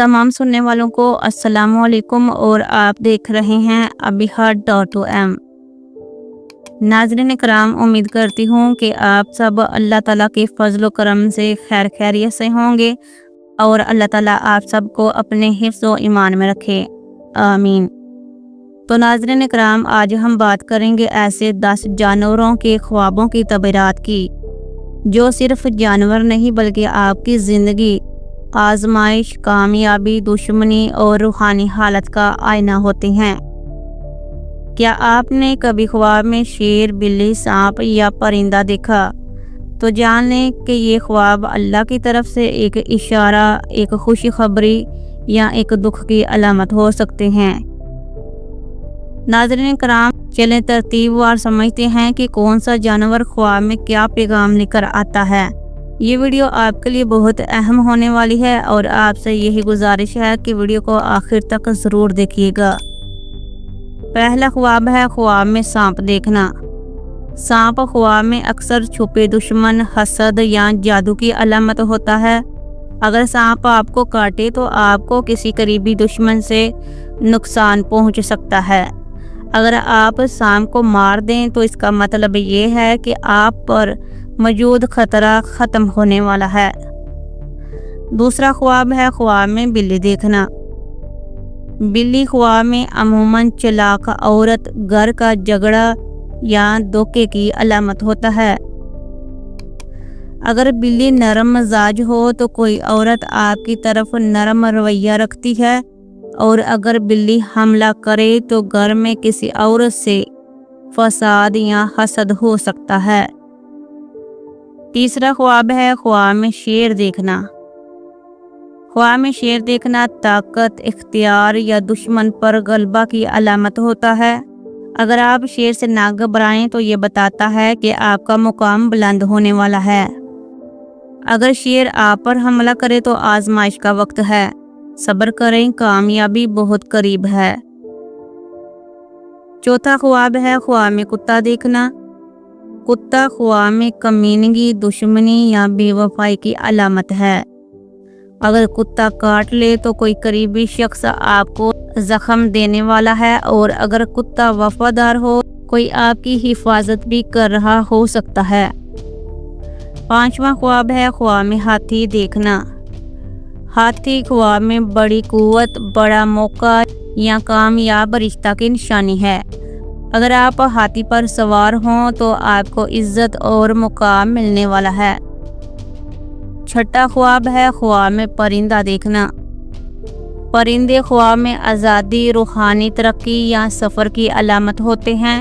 तमाम सुनने वालों को अस्सलाम वालेकुम और आप देख रहे हैं abihad.om। नाज़रीन कराम, उम्मीद करती हूँ कि आप सब अल्लाह ताला के फजल करम से खैर खैरियत से होंगे और अल्लाह ताला आप सबको अपने हिफ्ज़ व ईमान में रखे, आमीन। तो नाज़रीन कराम, आज हम बात करेंगे ऐसे 10 जानवरों के ख्वाबों की तबीरात की, जो सिर्फ जानवर नहीं बल्कि आपकी ज़िंदगी, आजमाइश, कामयाबी, दुश्मनी और रूहानी हालत का आईना होती हैं। क्या आपने कभी ख्वाब में शेर, बिल्ली, सांप या परिंदा देखा? तो जान लें कि ये ख्वाब अल्लाह की तरफ से एक इशारा, एक खुशखबरी या एक दुख की अलामत हो सकते हैं। नाज़रीन कराम, चलें तरतीबवार समझते हैं कि कौन सा जानवर ख्वाब में क्या पैगाम लेकर आता है। ये वीडियो आपके लिए बहुत अहम होने वाली है और आपसे यही गुजारिश है कि वीडियो को आखिर तक ज़रूर देखिएगा। पहला ख्वाब है ख्वाब में सांप देखना। सांप ख्वाब में अक्सर छुपे दुश्मन, हसद या जादू की अलामत होता है। अगर सांप आपको काटे तो आपको किसी करीबी दुश्मन से नुकसान पहुंच सकता है। अगर आप सांप को मार दें तो इसका मतलब ये है कि आप पर मौजूद खतरा ख़त्म होने वाला है। दूसरा ख्वाब है ख्वाब में बिल्ली देखना। बिल्ली ख्वाब में अमूमन चालाक औरत, घर का झगड़ा या धोखे की अलामत होता है। अगर बिल्ली नरम मिजाज हो तो कोई औरत आपकी तरफ नरम रवैया रखती है, और अगर बिल्ली हमला करे तो घर में किसी औरत से फसाद या हसद हो सकता है। तीसरा ख्वाब है ख्वाब में शेर देखना। ख्वाब में शेर देखना ताकत, इख्तियार या दुश्मन पर गलबा की अलामत होता है। अगर आप शेर से ना घबराएं तो ये बताता है कि आपका मुकाम बुलंद होने वाला है। अगर शेर आप पर हमला करे तो आजमाइश का वक्त है, सब्र करें, कामयाबी बहुत करीब है। चौथा ख्वाब है ख्वाब में कुत्ता देखना। कुत्ता ख्वाब में कमीनगी, दुश्मनी या बेवफाई की अलामत है। अगर कुत्ता काट ले तो कोई करीबी शख्स आपको जख्म देने वाला है, और अगर कुत्ता वफादार हो कोई आपकी हिफाजत भी कर रहा हो सकता है। पांचवा ख्वाब है ख्वाब में हाथी देखना। हाथी ख्वाब में बड़ी कुव्वत, बड़ा मौका या कामयाब रिश्ता की निशानी है। अगर आप हाथी पर सवार हों तो आपको इज्जत और मुकाम मिलने वाला है। छठा ख्वाब है ख्वाब में परिंदा देखना। परिंदे ख्वाब में आज़ादी, रूहानी तरक्की या सफ़र की अलामत होते हैं।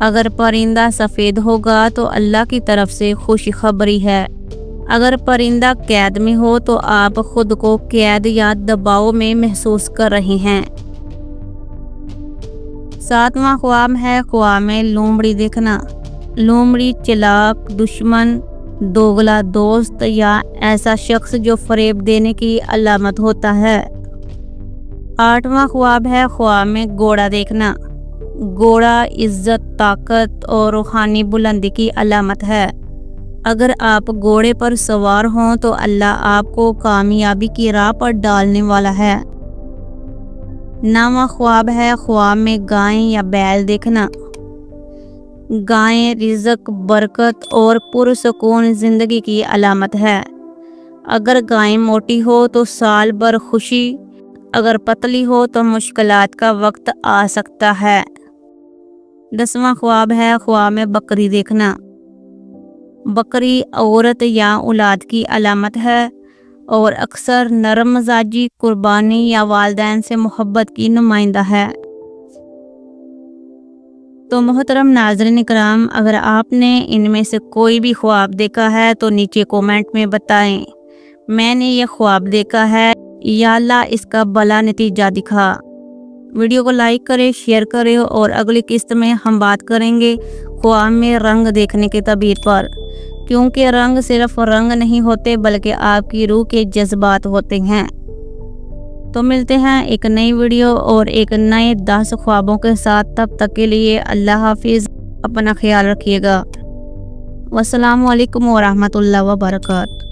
अगर परिंदा सफ़ेद होगा तो अल्लाह की तरफ से खुशखबरी है। अगर परिंदा कैद में हो तो आप खुद को कैद या दबाव में महसूस कर रहे हैं। सातवां ख्वाब है ख्वाब में लोमड़ी देखना। लोमड़ी चालाक, दुश्मन, दोगला दोस्त या ऐसा शख्स जो फरेब देने की अलामत होता है। आठवां ख्वाब है ख्वाब में घोड़ा देखना। घोड़ा इज्जत, ताकत और रूहानी बुलंदी की अलामत है। अगर आप घोड़े पर सवार हों तो अल्लाह आपको कामयाबी की राह पर डालने वाला है। नौवां ख्वाब है ख्वाब में गाय या बैल देखना। गाय रिज़्क, बरकत और पुरसुकून जिंदगी की अलामत है। अगर गाय मोटी हो तो साल भर खुशी, अगर पतली हो तो मुश्किलात का वक्त आ सकता है। 10वां ख्वाब है ख्वाब में बकरी देखना। बकरी औरत या औलाद की अलामत है और अक्सर नरम मिजाजी, कुर्बानी या वालिदैन से मोहब्बत की नुमाइंदा है। तो मोहतरम नाज़रीन कराम, अगर आपने इनमें से कोई भी ख्वाब देखा है तो नीचे कमेंट में बताएं, मैंने ये ख्वाब देखा है, या अल्लाह इसका भला नतीजा दिखा। वीडियो को लाइक करें, शेयर करें और अगली किस्त में हम बात करेंगे ख्वाब में रंग देखने के तबीर पर, क्योंकि रंग सिर्फ रंग नहीं होते बल्कि आपकी रूह के जज्बात होते हैं। तो मिलते हैं एक नई वीडियो और एक नए 10 ख्वाबों के साथ। तब तक के लिए अल्लाह हाफिज़, अपना ख्याल रखिएगा। वस्सलामु अलैकुम व रहमतुल्लाहि व बरकातहू।